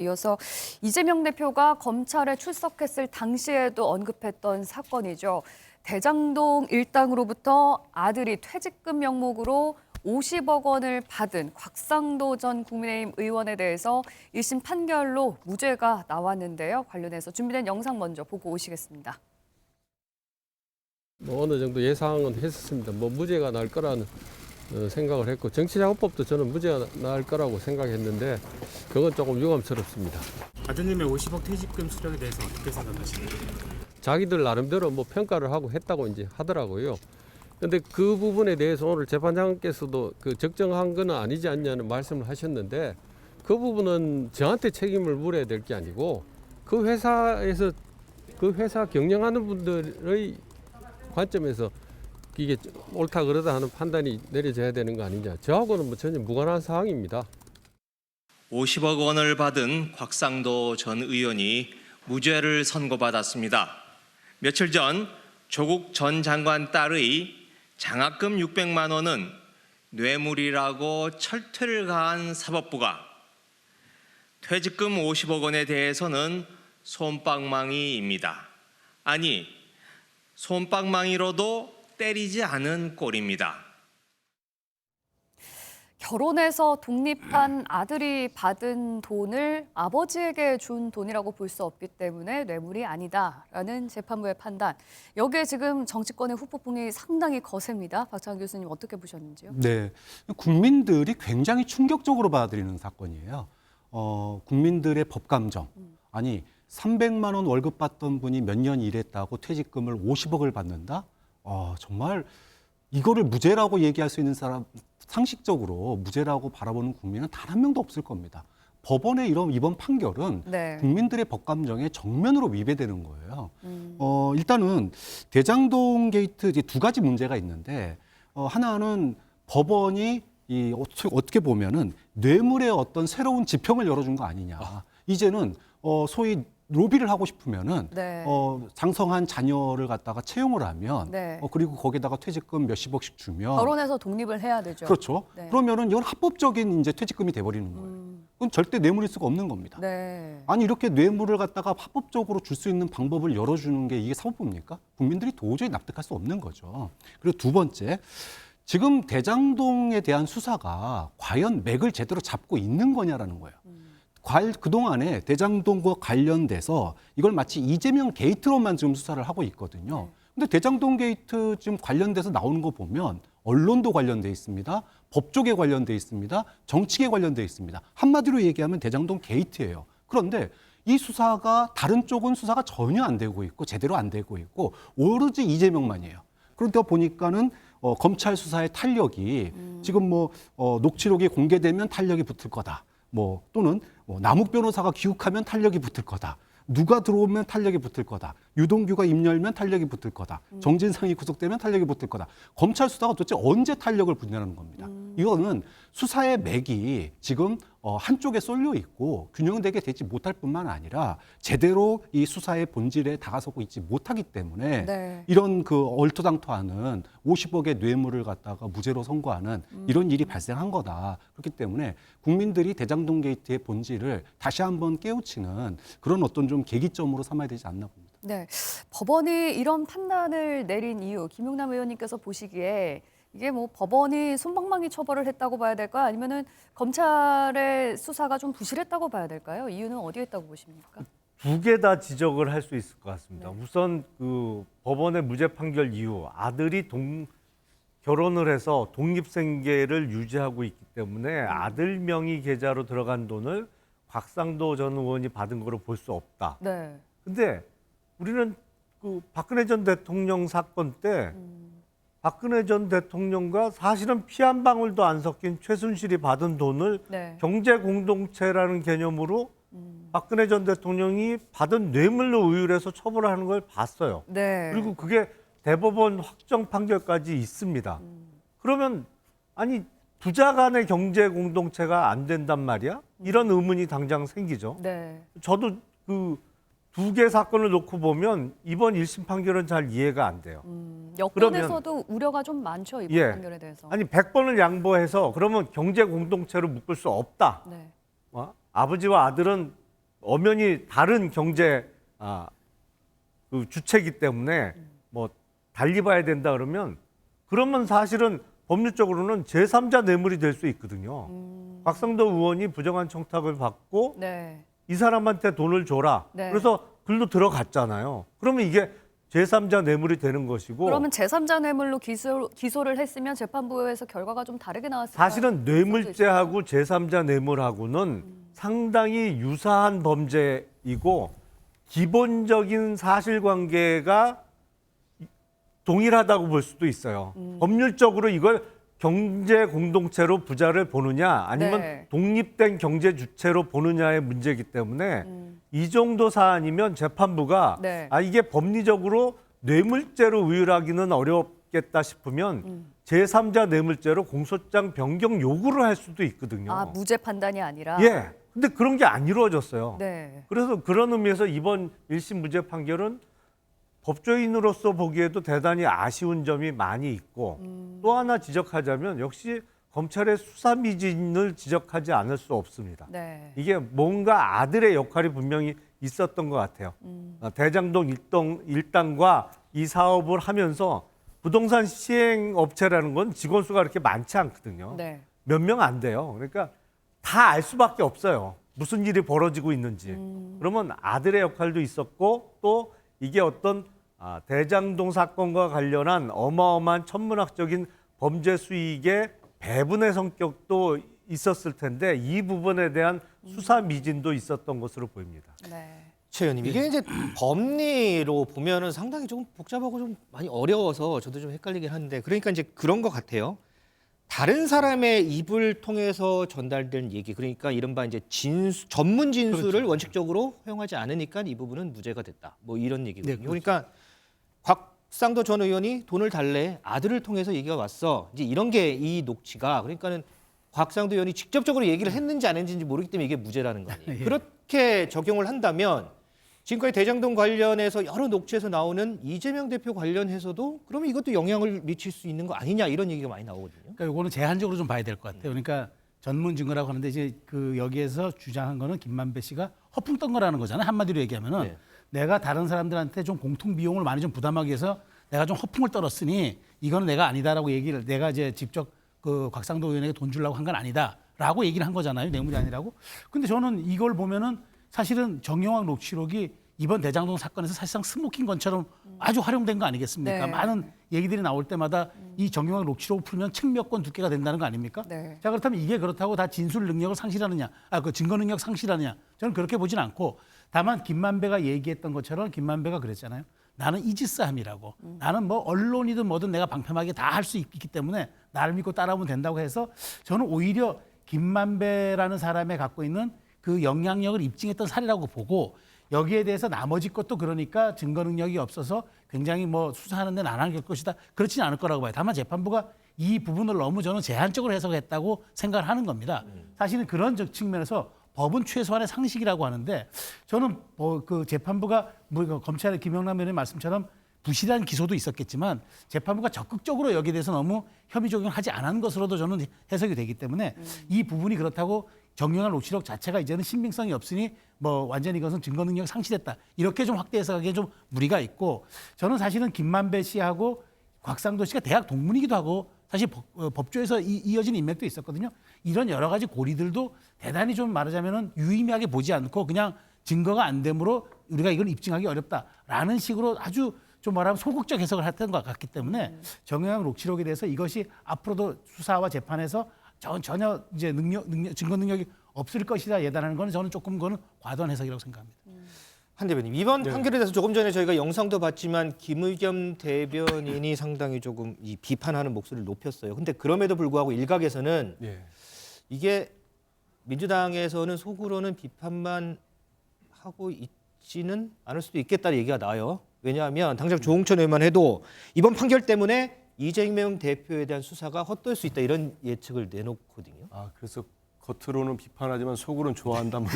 이어서 이재명 대표가 검찰에 출석했을 당시에도 언급했던 사건이죠. 대장동 일당으로부터 아들이 퇴직금 명목으로 50억 원을 받은 곽상도 전 국민의힘 의원에 대해서 1심 판결로 무죄가 나왔는데요. 관련해서 준비된 영상 먼저 보고 오시겠습니다. 어느 정도 예상은 했었습니다. 무죄가 날 거라는 생각을 했고, 정치자금법도 저는 무죄가 날 거라고 생각했는데 그건 조금 유감스럽습니다. 아드님의 50억 퇴직금 수령에 대해서 어떻게 생각하십니까? 자기들 나름대로 평가를 하고 했다고 이제 하더라고요. 그런데 그 부분에 대해서 오늘 재판장께서도 적정한 건 아니지 않냐는 말씀을 하셨는데, 그 부분은 저한테 책임을 물어야 될 게 아니고 그 회사에서 그 회사 경영하는 분들의 관점에서 이게 옳다 그러다 하는 판단이 내려져야 되는 거 아니냐. 저하고는 전혀 무관한 사항입니다. 50억 원을 받은 곽상도 전 의원이 무죄를 선고받았습니다. 며칠 전 조국 전 장관 딸의 장학금 600만 원은 뇌물이라고 철퇴를 가한 사법부가 퇴직금 50억 원에 대해서는 솜방망이입니다. 아니, 솜방망이로도 때리지 않은 꼴입니다. 결혼해서 독립한 아들이 받은 돈을 아버지에게 준 돈이라고 볼 수 없기 때문에 뇌물이 아니다라는 재판부의 판단. 여기에 지금 정치권의 후폭풍이 상당히 거셉니다. 박찬원 교수님 어떻게 보셨는지요? 네, 국민들이 굉장히 충격적으로 받아들이는 사건이에요. 국민들의 법감정. 아니, 300만 원 월급 받던 분이 몇 년 일했다고 퇴직금을 50억을 받는다? 정말 이거를 무죄라고 얘기할 수 있는 사람, 상식적으로 무죄라고 바라보는 국민은 단 한 명도 없을 겁니다. 법원의 이번 판결은 네. 국민들의 법감정에 정면으로 위배되는 거예요. 일단은 대장동 게이트 이제 두 가지 문제가 있는데, 하나는 법원이 어떻게 보면은 뇌물의 어떤 새로운 지평을 열어준 거 아니냐. 이제는 소위 로비를 하고 싶으면은 네. 장성한 자녀를 갖다가 채용을 하면 네. 그리고 거기다가 퇴직금 몇십억씩 주면 결혼해서 독립을 해야 되죠. 그렇죠. 네. 그러면은 이건 합법적인 이제 퇴직금이 돼버리는 거예요. 그건 절대 뇌물일 수가 없는 겁니다. 네. 아니 이렇게 뇌물을 갖다가 합법적으로 줄 수 있는 방법을 열어주는 게 이게 사법부입니까? 국민들이 도저히 납득할 수 없는 거죠. 그리고 두 번째, 지금 대장동에 대한 수사가 과연 맥을 제대로 잡고 있는 거냐라는 거예요. 그동안에 대장동과 관련돼서 이걸 마치 이재명 게이트로만 지금 수사를 하고 있거든요. 근데 대장동 게이트 지금 관련돼서 나오는 거 보면 언론도 관련돼 있습니다. 법조계 관련돼 있습니다. 정치계 관련돼 있습니다. 한마디로 얘기하면 대장동 게이트예요. 그런데 이 수사가 다른 쪽은 수사가 전혀 안 되고 있고 제대로 안 되고 있고 오로지 이재명만이에요. 그러다 보니까는 검찰 수사의 탄력이 지금 녹취록이 공개되면 탄력이 붙을 거다. 또는 남욱 변호사가 기욱하면 탄력이 붙을 거다. 누가 들어오면 탄력이 붙을 거다. 유동규가 입 열면 탄력이 붙을 거다. 정진상이 구속되면 탄력이 붙을 거다. 검찰 수사가 도대체 언제 탄력을 붙냐는 겁니다. 이거는 수사의 맥이 지금 한쪽에 쏠려 있고 균형되게 되지 못할 뿐만 아니라 제대로 이 수사의 본질에 다가서고 있지 못하기 때문에 네. 이런 얼토당토하는 50억의 뇌물을 갖다가 무죄로 선고하는 이런 일이 발생한 거다. 그렇기 때문에 국민들이 대장동 게이트의 본질을 다시 한번 깨우치는 그런 어떤 좀 계기점으로 삼아야 되지 않나 봅니다. 네. 법원이 이런 판단을 내린 이유, 김용남 의원님께서 보시기에 이게 법원이 솜방망이 처벌을 했다고 봐야 될까요? 아니면은 검찰의 수사가 좀 부실했다고 봐야 될까요? 이유는 어디에 있다고 보십니까? 두 개 다 지적을 할 수 있을 것 같습니다. 네. 우선 법원의 무죄 판결 이후 아들이 결혼을 해서 독립생계를 유지하고 있기 때문에 아들 명의 계좌로 들어간 돈을 곽상도 전 의원이 받은 거로 볼 수 없다. 네. 근데 우리는 박근혜 전 대통령 사건 때 박근혜 전 대통령과 사실은 피 한 방울도 안 섞인 최순실이 받은 돈을 네. 경제 공동체라는 개념으로 박근혜 전 대통령이 받은 뇌물로 의율해서 처벌하는 걸 봤어요. 네. 그리고 그게 대법원 확정 판결까지 있습니다. 그러면 아니 부자 간의 경제 공동체가 안 된단 말이야? 이런 의문이 당장 생기죠. 네. 저도 두 개 사건을 놓고 보면 이번 1심 판결은 잘 이해가 안 돼요. 여권에서도 우려가 좀 많죠, 이번 예. 판결에 대해서. 아니 100번을 양보해서 그러면 경제 공동체로 묶을 수 없다. 네. 아버지와 아들은 엄연히 다른 경제 그 주체이기 때문에 뭐 달리 봐야 된다 그러면 사실은 법률적으로는 제3자 뇌물이 될 수 있거든요. 곽상도 의원이 부정한 청탁을 받고 네. 이 사람한테 돈을 줘라. 네. 그래서 글로 들어갔잖아요. 그러면 이게 제3자 뇌물이 되는 것이고 그러면 제3자 뇌물로 기소를 했으면 재판부에서 결과가 좀 다르게 나왔을까요? 사실은 뇌물죄하고 제3자 뇌물하고는 상당히 유사한 범죄이고 기본적인 사실관계가 동일하다고 볼 수도 있어요. 법률적으로 이걸 경제 공동체로 부자를 보느냐 아니면 네. 독립된 경제 주체로 보느냐의 문제이기 때문에 이 정도 사안이면 재판부가 네. 이게 법리적으로 뇌물죄로 의율하기는 어렵겠다 싶으면 제3자 뇌물죄로 공소장 변경 요구를 할 수도 있거든요. 무죄 판단이 아니라. 예. 근데 그런 게 안 이루어졌어요. 네. 그래서 그런 의미에서 이번 1심 무죄 판결은 법조인으로서 보기에도 대단히 아쉬운 점이 많이 있고 또 하나 지적하자면 역시 검찰의 수사 미진을 지적하지 않을 수 없습니다. 네. 이게 뭔가 아들의 역할이 분명히 있었던 것 같아요. 대장동 일당과 이 사업을 하면서 부동산 시행 업체라는 건 직원 수가 그렇게 많지 않거든요. 네. 몇 명 안 돼요. 그러니까 다 알 수밖에 없어요. 무슨 일이 벌어지고 있는지. 그러면 아들의 역할도 있었고 또 이게 어떤 대장동 사건과 관련한 어마어마한 천문학적인 범죄 수익의 배분의 성격도 있었을 텐데 이 부분에 대한 수사 미진도 있었던 것으로 보입니다. 네. 최 의원님, 이게 이제 법리로 보면은 상당히 좀 복잡하고 좀 많이 어려워서 저도 좀 헷갈리긴 하는데 그러니까 이제 그런 것 같아요. 다른 사람의 입을 통해서 전달된 얘기, 그러니까 이른바 이제 전문 진술을 그렇죠. 원칙적으로 허용하지 않으니까 이 부분은 무죄가 됐다. 뭐 이런 얘기거든요. 네, 그러니까 곽상도 전 의원이 돈을 달래 아들을 통해서 얘기가 왔어. 이제 이런 게 이 녹취가 그러니까는 곽상도 의원이 직접적으로 얘기를 했는지 안 했는지 모르기 때문에 이게 무죄라는 거 아니에요. 예. 그렇게 적용을 한다면 지금까지 대장동 관련해서 여러 녹취에서 나오는 이재명 대표 관련해서도 그러면 이것도 영향을 미칠 수 있는 거 아니냐 이런 얘기가 많이 나오거든요. 그러니까 요거는 제한적으로 좀 봐야 될 것 같아요. 그러니까 전문 증거라고 하는데 이제 그 여기에서 주장한 거는 김만배 씨가 허풍 떤 거라는 거잖아요. 한마디로 얘기하면은 네. 내가 다른 사람들한테 좀 공통 비용을 많이 좀 부담하기 위해서 내가 좀 허풍을 떨었으니 이거는 내가 아니다라고 얘기를 내가 이제 직접 그 곽상도 의원에게 돈 주려고 한 건 아니다라고 얘기를 한 거잖아요. 뇌물이 아니라고. 근데 저는 이걸 보면은 사실은 정영학 녹취록이 이번 대장동 사건에서 사실상 스모킹 건처럼 아주 활용된 거 아니겠습니까? 네. 많은 얘기들이 나올 때마다 이 정영학 녹취록을 풀면 책 몇 권 두께가 된다는 거 아닙니까? 네. 자, 그렇다면 이게 그렇다고 다 진술 능력을 상실하느냐, 그 증거 능력 상실하느냐? 저는 그렇게 보진 않고 다만 김만배가 얘기했던 것처럼 김만배가 그랬잖아요. 나는 이지스함이라고. 나는 뭐 언론이든 뭐든 내가 방패막이 다 할 수 있기 때문에 나를 믿고 따라오면 된다고 해서 저는 오히려 김만배라는 사람이 갖고 있는 그 영향력을 입증했던 사례라고 보고 여기에 대해서 나머지 것도 그러니까 증거 능력이 없어서 굉장히 뭐 수사하는 데는 안 할 것이다. 그렇지는 않을 거라고 봐요. 다만 재판부가 이 부분을 너무 저는 제한적으로 해석했다고 생각을 하는 겁니다. 사실은 그런 측면에서 법은 최소한의 상식이라고 하는데 저는 그 재판부가 뭐 검찰의 김영남 의원의 말씀처럼 부실한 기소도 있었겠지만 재판부가 적극적으로 여기에 대해서 너무 혐의 적용을 하지 않은 것으로도 저는 해석이 되기 때문에 이 부분이 그렇다고 정영학 녹취록 자체가 이제는 신빙성이 없으니 뭐 완전히 이것은 증거 능력 상실했다. 이렇게 좀 확대 해석하기에 좀 무리가 있고 저는 사실은 김만배 씨하고 곽상도 씨가 대학 동문이기도 하고 사실 법조에서 이어진 인맥도 있었거든요. 이런 여러 가지 고리들도 대단히 좀 말하자면은 유의미하게 보지 않고 그냥 증거가 안 되므로 우리가 이걸 입증하기 어렵다라는 식으로 아주 좀 말하면 소극적 해석을 했던 것 같기 때문에 정영학 녹취록에 대해서 이것이 앞으로도 수사와 재판에서 전혀 이제 증거 능력이 없을 것이다 예단하는 거는 저는 조금 그거는 과도한 해석이라고 생각합니다. 한 대변인 이번 판결에 대해서 조금 전에 저희가 영상도 봤지만 김의겸 대변인이 상당히 조금 이 비판하는 목소리를 높였어요. 근데 그럼에도 불구하고 일각에서는 예. 이게 민주당에서는 속으로는 비판만 하고 있지는 않을 수도 있겠다는 얘기가 나와요. 왜냐하면 당장 조홍천 의원만 해도 이번 판결 때문에 이재명 대표에 대한 수사가 헛돌 수 있다 이런 예측을 내놓거든요. 그래서 겉으로는 비판하지만 속으로는 좋아한다는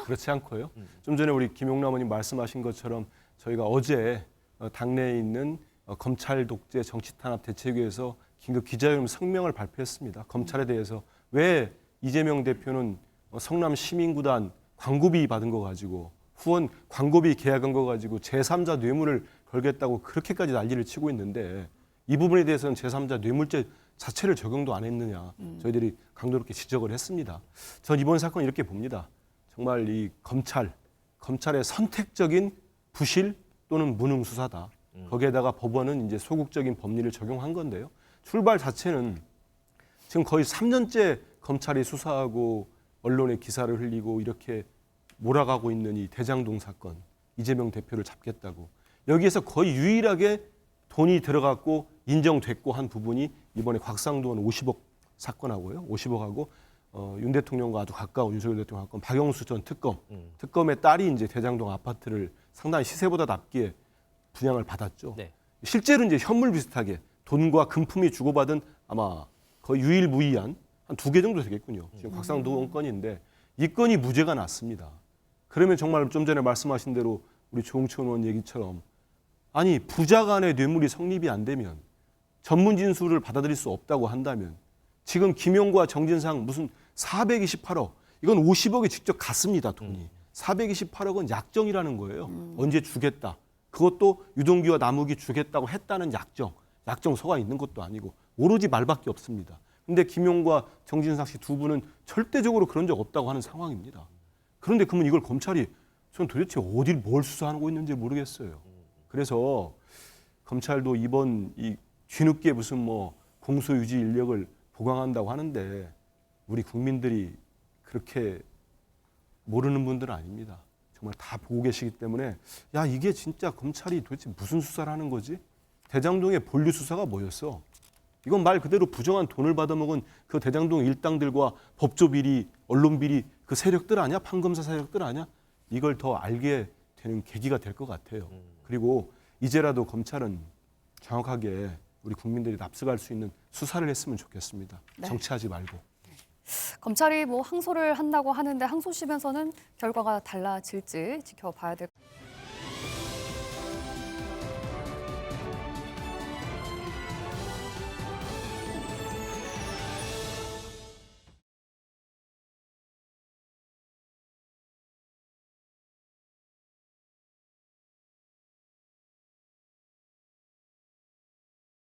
그렇지 않고요. 좀 전에 우리 김용남 의원님 말씀하신 것처럼 저희가 어제 당내에 있는 검찰 독재 정치 탄압 대책위에서 긴급 기자회견 성명을 발표했습니다. 검찰에 대해서 왜 이재명 대표는 성남 시민구단 광고비 받은 거 가지고 후원 광고비 계약한 거 가지고 제3자 뇌물을 걸겠다고 그렇게까지 난리를 치고 있는데 이 부분에 대해서는 제3자 뇌물죄 자체를 적용도 안 했느냐 저희들이 강도 높게 지적을 했습니다. 전 이번 사건 이렇게 봅니다. 정말 이 검찰의 선택적인 부실 또는 무능 수사다. 거기에다가 법원은 이제 소극적인 법리를 적용한 건데요. 출발 자체는 지금 거의 3년째 검찰이 수사하고 언론에 기사를 흘리고 이렇게 몰아가고 있는 이 대장동 사건, 이재명 대표를 잡겠다고. 여기에서 거의 유일하게 돈이 들어갔고 인정됐고 한 부분이 이번에 곽상도원 50억 사건하고요. 50억하고 윤 대통령과 아주 가까운 윤석열 대통령 가까운 박영수 전 특검의 딸이 이제 대장동 아파트를 상당히 시세보다 낮게 분양을 받았죠. 네. 실제로 이제 현물 비슷하게 돈과 금품이 주고받은 아마 거의 유일무이한 한 2개 정도 되겠군요. 지금 곽상도원 건인데 이 건이 무죄가 났습니다. 그러면 정말 좀 전에 말씀하신 대로 우리 조홍천 의원 얘기처럼 아니 부자 간의 뇌물이 성립이 안 되면 전문 진술을 받아들일 수 없다고 한다면 지금 김용과 정진상 무슨 428억 이건 50억이 직접 갔습니다 돈이. 428억은 약정이라는 거예요. 언제 주겠다. 그것도 유동규와 남욱이 주겠다고 했다는 약정서가 있는 것도 아니고 오로지 말밖에 없습니다. 근데 김용과 정진상 씨 두 분은 절대적으로 그런 적 없다고 하는 상황입니다. 그런데 그러면 이걸 검찰이 전 도대체 어딜 뭘 수사하고 있는지 모르겠어요. 그래서 검찰도 이번 이 뒤늦게 무슨 뭐 공소유지 인력을 보강한다고 하는데 우리 국민들이 그렇게 모르는 분들은 아닙니다. 정말 다 보고 계시기 때문에 야 이게 진짜 검찰이 도대체 무슨 수사를 하는 거지? 대장동의 본류 수사가 뭐였어? 이건 말 그대로 부정한 돈을 받아먹은 그 대장동 일당들과 법조 비리, 언론 비리 그 세력들 아니야? 판검사 세력들 아니야? 이걸 더 알게 되는 계기가 될 것 같아요. 그리고 이제라도 검찰은 정확하게 우리 국민들이 납득할 수 있는 수사를 했으면 좋겠습니다. 네. 정치하지 말고. 검찰이 뭐 항소를 한다고 하는데 항소심에서는 결과가 달라질지 지켜봐야 될 것 같습니다.